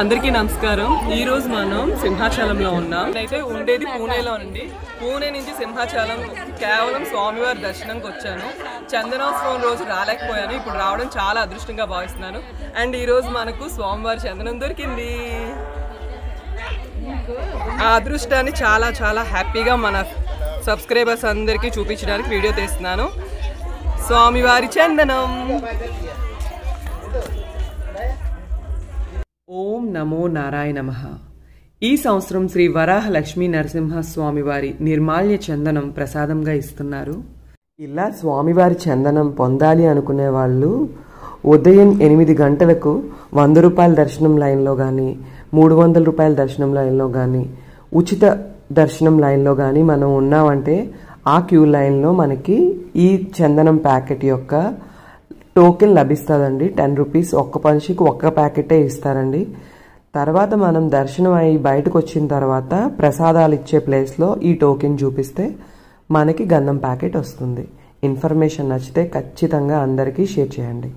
అందరికీ నమస్కారం. ఈ రోజు మనం సింహాచలంలో ఉన్నాం. అయితే ఉండేది పూణేలో అండి. పూణే నుంచి సింహాచలం కేవలం స్వామివారి దర్శనంకి వచ్చాను. చందనోత్సవం రోజు రాలేకపోయాను. ఇప్పుడు రావడం చాలా అదృష్టంగా భావిస్తున్నాను. అండ్ ఈ రోజు మనకు స్వామివారి చందనం దొరికింది. ఆ అదృష్టాన్ని చాలా చాలా హ్యాపీగా మన సబ్స్క్రైబర్స్ అందరికీ చూపించడానికి వీడియో తీస్తున్నాను. స్వామివారి చందనం. ఓం నమో నారాయణ నమః. ఈ సంవత్సరం శ్రీ వరాహ లక్ష్మీ నరసింహస్వామి వారి నిర్మాల్య చందనం ప్రసాదంగా ఇస్తున్నారు. ఇలా స్వామివారి చందనం పొందాలి అనుకునే వాళ్ళు ఉదయం 8 గంటలకు 100 రూపాయల దర్శనం లైన్లో కానీ 300 రూపాయల దర్శనం లైన్లో కానీ ఉచిత దర్శనం లైన్లో కానీ మనం ఉన్నామంటే ఆ క్యూ లైన్లో మనకి ఈ చందనం ప్యాకెట్ యొక్క టోకెన్ లభిస్తుందండి. 10 రూపీస్. ఒక్క మనిషికి ఒక్క ప్యాకెటే ఇస్తారండి. తర్వాత మనం దర్శనం అయ్యి బయటకు వచ్చిన తర్వాత ప్రసాదాలు ఇచ్చే ప్లేస్లో ఈ టోకెన్ చూపిస్తే మనకి గంధం ప్యాకెట్ వస్తుంది. ఇన్ఫర్మేషన్ నచ్చితే ఖచ్చితంగా అందరికీ షేర్ చేయండి.